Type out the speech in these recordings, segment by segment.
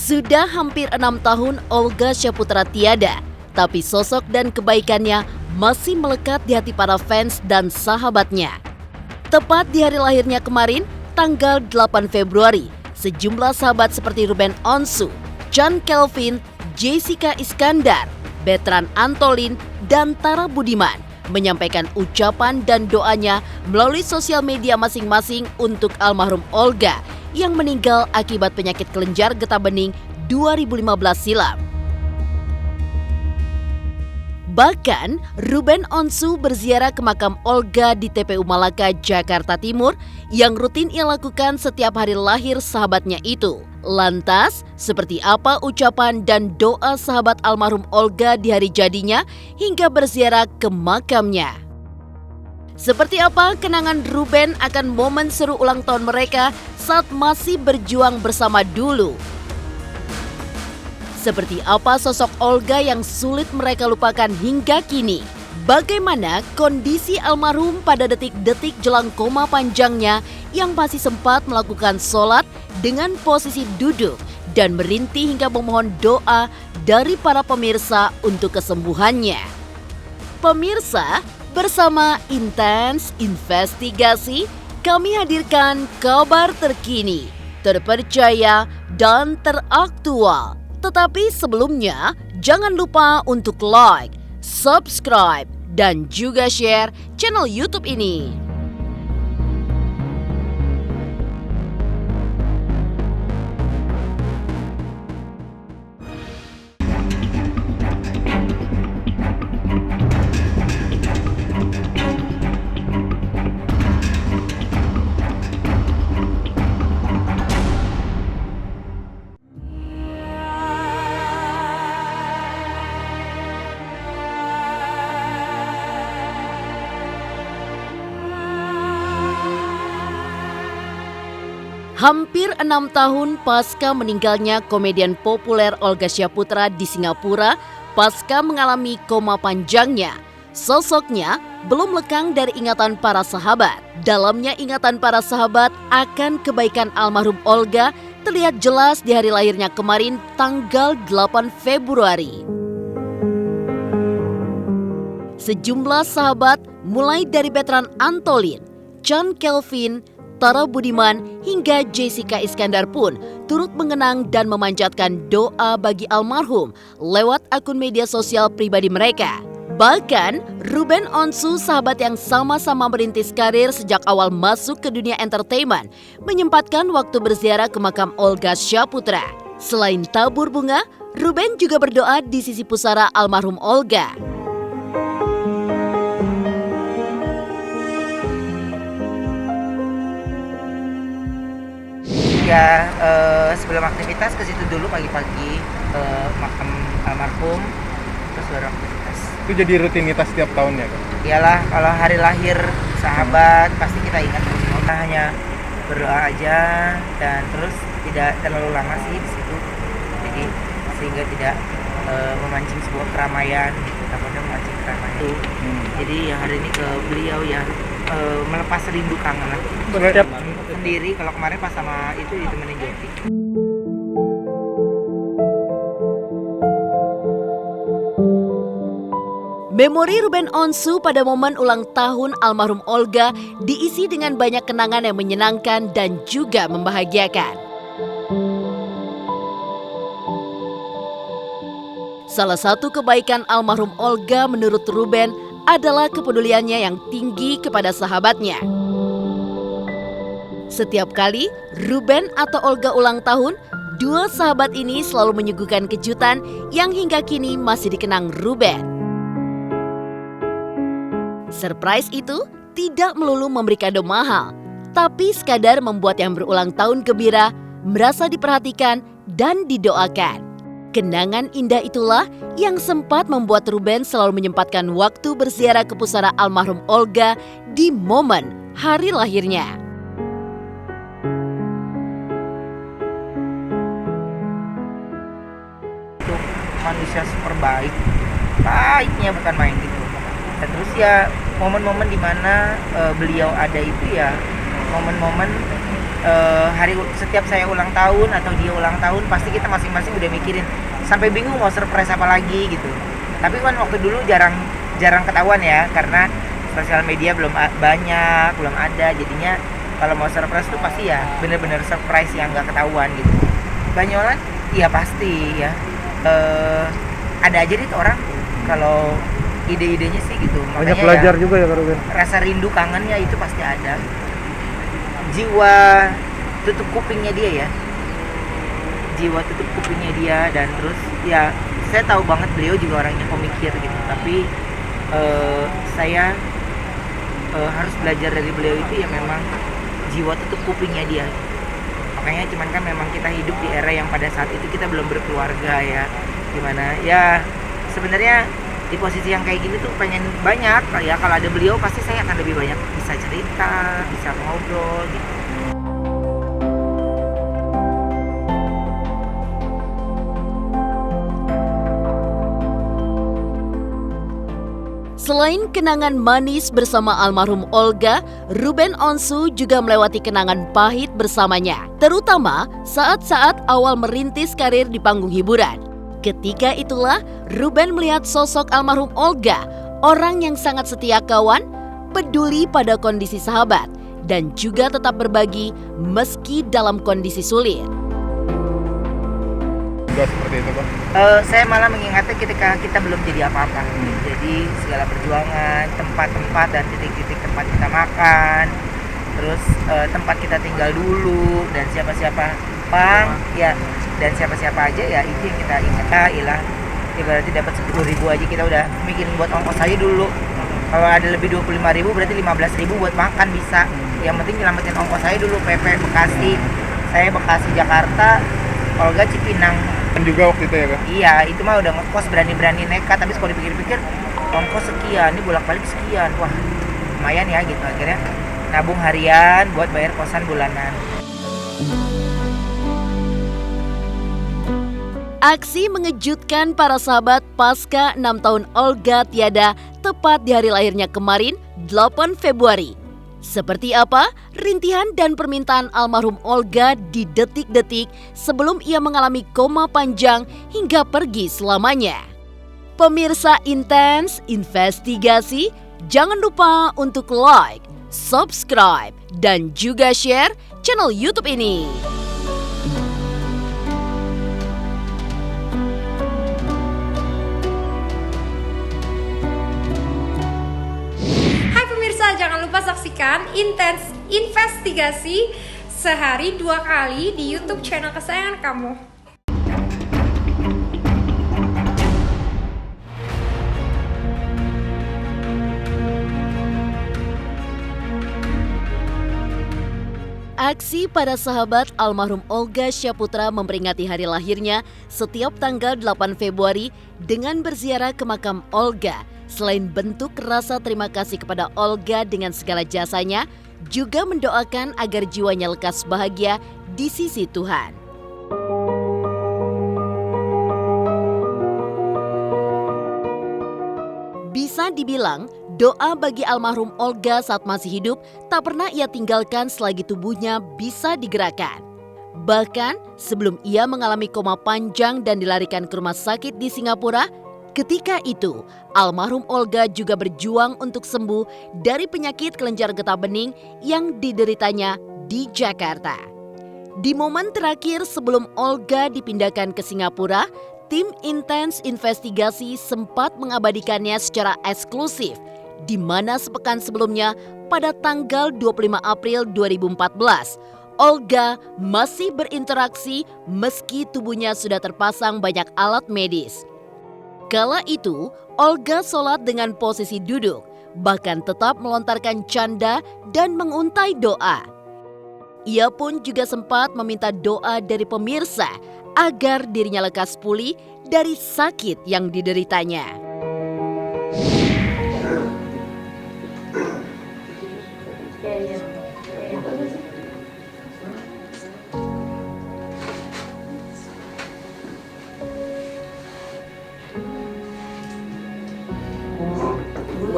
Sudah hampir 6 tahun Olga Syahputra tiada, tapi sosok dan kebaikannya masih melekat di hati para fans dan sahabatnya. Tepat di hari lahirnya kemarin, tanggal 8 Februari, sejumlah sahabat seperti Ruben Onsu, Chand Kelvin, Jessica Iskandar, Bertrand Antolin, dan Tara Budiman menyampaikan ucapan dan doanya melalui sosial media masing-masing untuk almarhum Olga yang meninggal akibat penyakit kelenjar getah bening 2015 silam. Bahkan, Ruben Onsu berziarah ke makam Olga di TPU Malaka, Jakarta Timur yang rutin ia lakukan setiap hari lahir sahabatnya itu. Lantas, seperti apa ucapan dan doa sahabat almarhum Olga di hari jadinya hingga berziarah ke makamnya? Seperti apa kenangan Ruben akan momen seru ulang tahun mereka saat masih berjuang bersama dulu? Seperti apa sosok Olga yang sulit mereka lupakan hingga kini? Bagaimana kondisi almarhum pada detik-detik jelang koma panjangnya yang masih sempat melakukan sholat dengan posisi duduk dan merintih hingga memohon doa dari para pemirsa untuk kesembuhannya? Pemirsa, bersama Intens Investigasi, kami hadirkan kabar terkini, terpercaya, dan teraktual. Tetapi sebelumnya, jangan lupa untuk like, subscribe, dan juga share channel YouTube ini. Hampir 6 tahun pasca meninggalnya komedian populer Olga Syahputra di Singapura, pasca mengalami koma panjangnya, sosoknya belum lekang dari ingatan para sahabat. Dalamnya ingatan para sahabat akan kebaikan almarhum Olga terlihat jelas di hari lahirnya kemarin tanggal 8 Februari. Sejumlah sahabat mulai dari Bertrand Antolin, Chand Kelvin, Tara Budiman hingga Jessica Iskandar pun turut mengenang dan memanjatkan doa bagi almarhum lewat akun media sosial pribadi mereka. Bahkan, Ruben Onsu, sahabat yang sama-sama merintis karir sejak awal masuk ke dunia entertainment, menyempatkan waktu berziarah ke makam Olga Syahputra. Selain tabur bunga, Ruben juga berdoa di sisi pusara almarhum Olga. Ya, sebelum aktivitas ke situ dulu pagi-pagi ke makam almarhum, terus baru aktivitas. Itu jadi rutinitas setiap tahunnya kan? Iyalah, kalau hari lahir sahabat pasti kita ingat terus. Kita hanya berdoa aja dan terus tidak terlalu lama sih di situ. Jadi sehingga tidak memancing sebuah keramaian, gitu. Takutnya memancing keramaian. Jadi ya hari ini ke beliau ya melepas rindu kangen lah. Sendiri, kalau kemarin pas sama itu ditemenin Joti. Memori Ruben Onsu pada momen ulang tahun almarhum Olga diisi dengan banyak kenangan yang menyenangkan dan juga membahagiakan. Salah satu kebaikan almarhum Olga menurut Ruben adalah kepeduliannya yang tinggi kepada sahabatnya. Setiap kali Ruben atau Olga ulang tahun, dua sahabat ini selalu menyuguhkan kejutan yang hingga kini masih dikenang Ruben. Surprise itu tidak melulu memberi kado mahal, tapi sekadar membuat yang berulang tahun gembira, merasa diperhatikan dan didoakan. Kenangan indah itulah yang sempat membuat Ruben selalu menyempatkan waktu berziarah ke pusara almarhum Olga di momen hari lahirnya. Manusia super baik, baiknya bukan main gitu. Dan terus ya momen-momen dimana beliau ada itu ya momen-momen setiap saya ulang tahun atau dia ulang tahun pasti kita masing-masing udah mikirin sampai bingung mau surprise apa lagi gitu. Tapi kan waktu dulu jarang ketahuan ya karena sosial media belum banyak, belum ada, jadinya kalau mau surprise tuh pasti ya bener-bener surprise yang nggak ketahuan gitu. Banyolan iya pasti ya, ada aja nih tuh orang kalau ide-idenya sih gitu. Banyak Makanya belajar ya, juga ya Kak Ruben. rasa rindu kangennya itu pasti ada. Jiwa tutup kupingnya dia ya, jiwa tutup kupingnya dia, dan terus ya saya tahu banget beliau juga orangnya pemikir gitu, tapi saya harus belajar dari beliau itu ya memang jiwa tutup kupingnya dia. Makanya cuman kan memang kita hidup di era yang pada saat itu kita belum berkeluarga ya, gimana ya sebenarnya di posisi yang kayak gini tuh pengen banyak ya, kalau ada beliau pasti saya akan lebih banyak bisa cerita, bisa ngobrol gitu. Selain kenangan manis bersama almarhum Olga, Ruben Onsu juga melewati kenangan pahit bersamanya, terutama saat-saat awal merintis karir di panggung hiburan. Ketika itulah Ruben melihat sosok almarhum Olga, orang yang sangat setia kawan, peduli pada kondisi sahabat, dan juga tetap berbagi meski dalam kondisi sulit. Juga seperti itu Pak. Saya malah mengingatnya ketika kita belum jadi apa-apa. Jadi segala perjuangan, tempat-tempat dan titik-titik tempat kita makan, terus tempat kita tinggal dulu, dan siapa-siapa Bang, ya, dan siapa-siapa aja ya itu yang kita ingat. Ilah, ibaratnya dapat 10.000 aja kita udah bikin buat ongkos aja dulu. Kalau ada lebih 25.000 berarti 15.000 buat makan bisa. Yang penting nyelamatin ongkos aja dulu. PP Bekasi, saya Bekasi Jakarta, Olga Cipinang. Kan juga waktu itu ya Kak? Iya, itu mah udah ngekos berani-berani nekat, tapi kalau dipikir-pikir ongkos sekian, ini bolak-balik sekian, wah lumayan ya gitu. Akhirnya nabung harian buat bayar kosan bulanan. Aksi mengejutkan para sahabat pasca 6 tahun Olga tiada tepat di hari lahirnya kemarin, 8 Februari. Seperti apa rintihan dan permintaan almarhum Olga di detik-detik sebelum ia mengalami koma panjang hingga pergi selamanya? Pemirsa Intens Investigasi, jangan lupa untuk like, subscribe, dan juga share channel YouTube ini. Jangan lupa saksikan Intens Investigasi sehari 2 kali di YouTube channel kesayangan kamu. Aksi para sahabat almarhum Olga Syaputra memperingati hari lahirnya setiap tanggal 8 Februari dengan berziarah ke makam Olga. Selain bentuk rasa terima kasih kepada Olga dengan segala jasanya, juga mendoakan agar jiwanya lekas bahagia di sisi Tuhan. Bisa dibilang, doa bagi almarhum Olga saat masih hidup tak pernah ia tinggalkan selagi tubuhnya bisa digerakkan. Bahkan sebelum ia mengalami koma panjang dan dilarikan ke rumah sakit di Singapura, ketika itu almarhum Olga juga berjuang untuk sembuh dari penyakit kelenjar getah bening yang dideritanya di Jakarta. Di momen terakhir sebelum Olga dipindahkan ke Singapura, tim Intens Investigasi sempat mengabadikannya secara eksklusif, di mana sepekan sebelumnya pada tanggal 25 April 2014, Olga masih berinteraksi meski tubuhnya sudah terpasang banyak alat medis. Kala itu, Olga sholat dengan posisi duduk, bahkan tetap melontarkan canda dan menguntai doa. Ia pun juga sempat meminta doa dari pemirsa agar dirinya lekas pulih dari sakit yang dideritanya.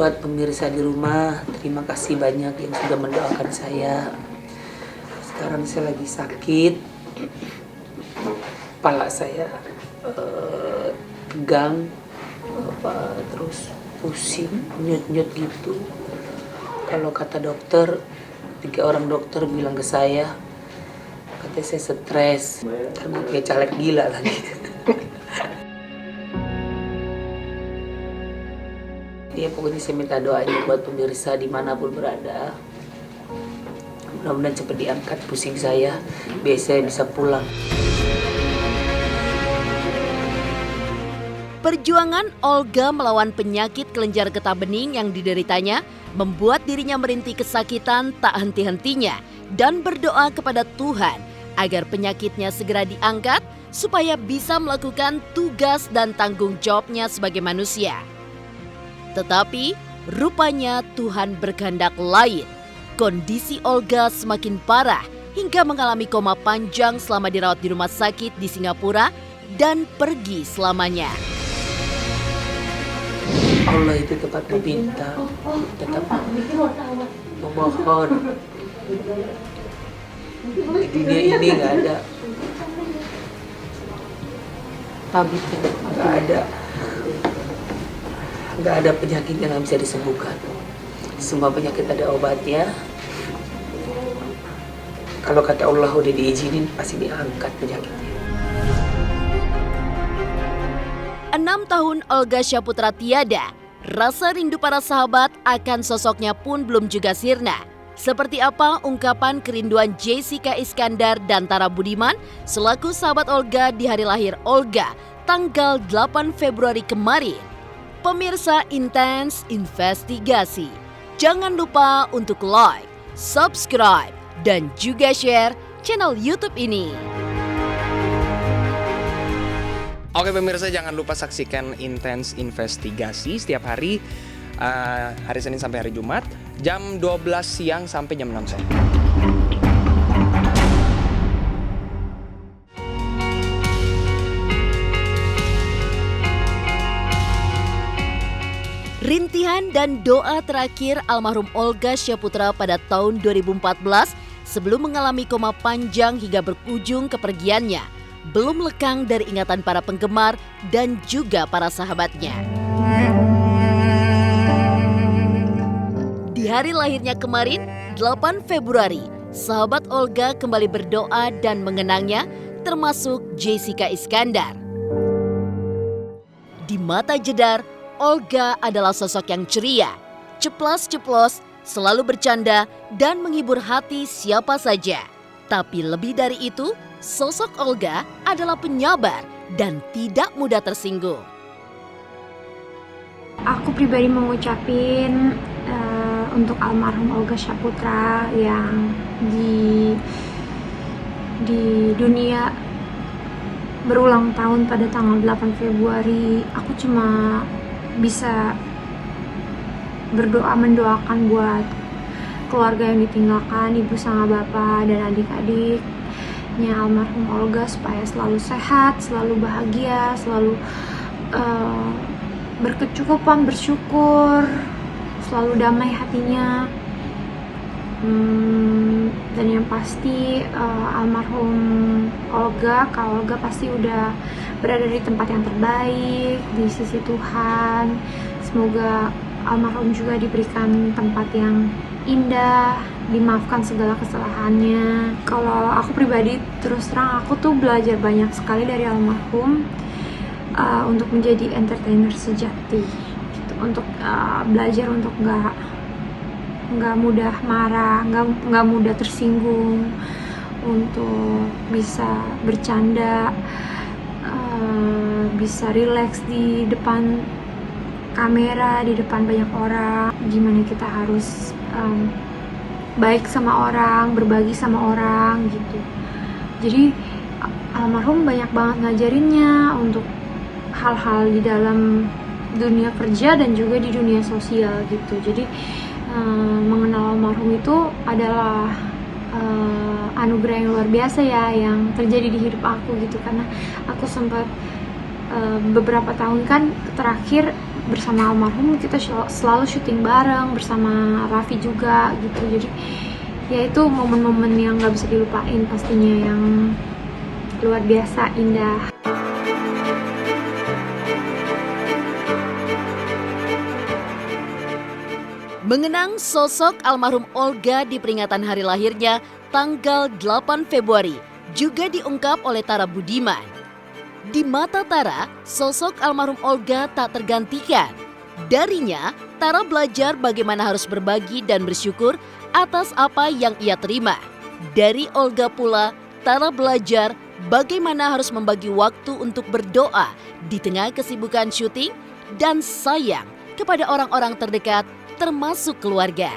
Buat pemirsa di rumah, terima kasih banyak yang sudah mendoakan saya. Sekarang kebetulan saya lagi sakit, kepala saya tegang, terus pusing, nyut-nyut gitu. Kalau kata dokter, 3 orang dokter bilang ke saya, katanya saya stres, karena kayak caleg gila lagi. Ya pokoknya saya minta doanya buat pemirsa dimanapun berada. Mudah-mudahan cepat diangkat pusing saya, biar saya bisa pulang. Perjuangan Olga melawan penyakit kelenjar getah bening yang dideritanya membuat dirinya merintih kesakitan tak henti-hentinya dan berdoa kepada Tuhan agar penyakitnya segera diangkat supaya bisa melakukan tugas dan tanggung jawabnya sebagai manusia. Tetapi rupanya Tuhan berkehendak lain. Kondisi Olga semakin parah hingga mengalami koma panjang selama dirawat di rumah sakit di Singapura dan pergi selamanya. Allah itu tempat meminta, tetap memohon. Di dunia ini nggak ada pamit, nggak ada penyakit yang nggak bisa disembuhkan. Semua penyakit ada obatnya. Kalau kata Allah udah diizinin, pasti diangkat penyakitnya. 6 tahun Olga Syaputra tiada, rasa rindu para sahabat akan sosoknya pun belum juga sirna. Seperti apa ungkapan kerinduan Jessica Iskandar dan Tara Budiman selaku sahabat Olga di hari lahir Olga tanggal 8 Februari kemarin? Pemirsa Intens Investigasi, jangan lupa untuk like, subscribe, dan juga share channel YouTube ini. Oke pemirsa, jangan lupa saksikan Intens Investigasi setiap hari, hari Senin sampai hari Jumat, jam 12 siang sampai jam 6 sore. Rintihan dan doa terakhir almarhum Olga Syaputra pada tahun 2014 sebelum mengalami koma panjang hingga berujung kepergiannya belum lekang dari ingatan para penggemar dan juga para sahabatnya. Di hari lahirnya kemarin, 8 Februari, sahabat Olga kembali berdoa dan mengenangnya, termasuk Jessica Iskandar. Di mata jedar, Olga adalah sosok yang ceria, ceplas-ceplos, selalu bercanda dan menghibur hati siapa saja. Tapi lebih dari itu, sosok Olga adalah penyabar dan tidak mudah tersinggung. Aku pribadi mau ngucapin untuk almarhum Olga Syaputra yang di dunia berulang tahun pada tanggal 8 Februari. Aku cuma bisa berdoa mendoakan buat keluarga yang ditinggalkan, ibu sama bapak dan adik-adiknya almarhum Olga supaya selalu sehat, selalu bahagia, selalu berkecukupan, bersyukur, selalu damai hatinya. Dan yang pasti almarhum Olga, Kak Olga pasti udah berada di tempat yang terbaik di sisi Tuhan. Semoga almarhum juga diberikan tempat yang indah, dimaafkan segala kesalahannya. Kalau aku pribadi, terus terang aku tuh belajar banyak sekali dari almarhum untuk menjadi entertainer sejati gitu. Untuk belajar untuk nggak mudah marah, nggak mudah tersinggung, untuk bisa bercanda, bisa rileks di depan kamera, di depan banyak orang. Gimana kita harus baik sama orang, berbagi sama orang gitu. Jadi almarhum banyak banget ngajarinnya untuk hal-hal di dalam dunia kerja dan juga di dunia sosial gitu. Jadi mengenal almarhum itu adalah anugerah yang luar biasa ya yang terjadi di hidup aku gitu, karena aku sempat beberapa tahun kan terakhir bersama almarhum kita selalu syuting bareng bersama Raffi juga gitu. Jadi ya itu momen-momen yang nggak bisa dilupain pastinya, yang luar biasa indah. Mengenang sosok almarhum Olga di peringatan hari lahirnya tanggal 8 Februari juga diungkap oleh Tara Budiman. Di mata Tara, sosok almarhum Olga tak tergantikan. Darinya, Tara belajar bagaimana harus berbagi dan bersyukur atas apa yang ia terima. Dari Olga pula, Tara belajar bagaimana harus membagi waktu untuk berdoa di tengah kesibukan syuting dan sayang kepada orang-orang terdekat termasuk keluarga.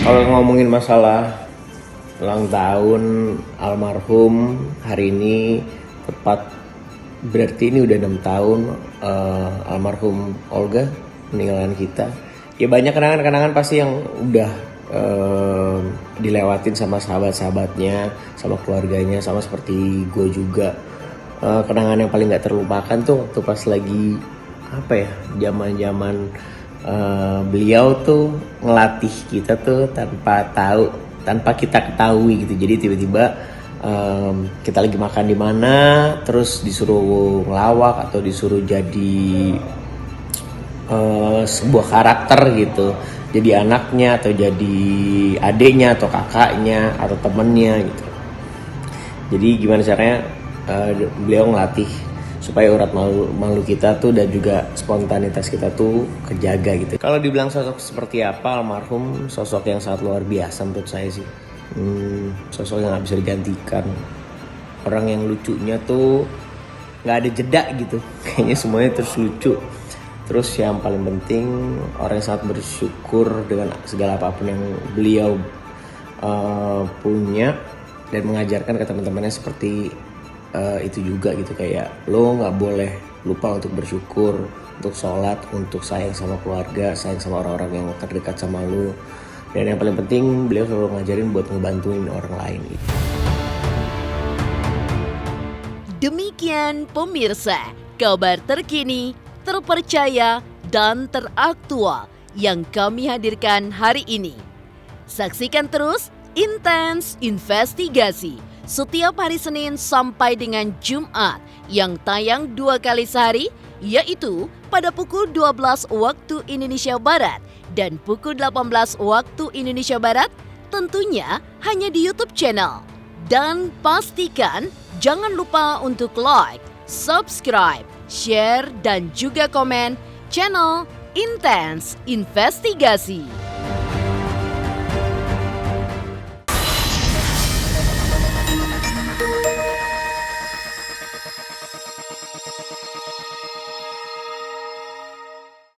Kalau ngomongin masalah ulang tahun almarhum, hari ini tepat berarti ini udah 6 tahun almarhum Olga meninggalkan kita. Ya banyak kenangan-kenangan pasti yang udah dilewatin sama sahabat-sahabatnya, sama keluarganya, sama seperti gue juga. Kenangan yang paling gak terlupakan tuh waktu pas lagi zaman-zaman beliau tuh ngelatih kita tuh tanpa kita ketahui gitu. Jadi tiba-tiba kita lagi makan di mana, terus disuruh ngelawak atau disuruh jadi sebuah karakter gitu. Jadi anaknya atau jadi adiknya atau kakaknya atau temennya gitu. Jadi gimana caranya beliau ngelatih supaya urat malu kita tuh dan juga spontanitas kita tuh kejaga gitu. Kalau dibilang sosok seperti apa almarhum, sosok yang sangat luar biasa menurut saya sih. Sosok yang gak bisa digantikan. Orang yang lucunya tuh gak ada jeda gitu. Kayaknya semuanya terus lucu. Terus yang paling penting, orang yang sangat bersyukur dengan segala apapun yang beliau punya dan mengajarkan ke teman-temannya seperti itu juga gitu. Kayak lo nggak boleh lupa untuk bersyukur, untuk sholat, untuk sayang sama keluarga, sayang sama orang-orang yang terdekat sama lo. Dan yang paling penting beliau selalu ngajarin buat ngebantuin orang lain gitu. Demikian pemirsa, kabar terkini, terpercaya, dan teraktual yang kami hadirkan hari ini. Saksikan terus Intens Investigasi setiap hari Senin sampai dengan Jumat yang tayang 2 kali sehari, yaitu pada pukul 12 waktu Indonesia Barat dan pukul 18 waktu Indonesia Barat, tentunya hanya di YouTube channel. Dan pastikan jangan lupa untuk like, subscribe, share, dan juga komen channel Intens Investigasi.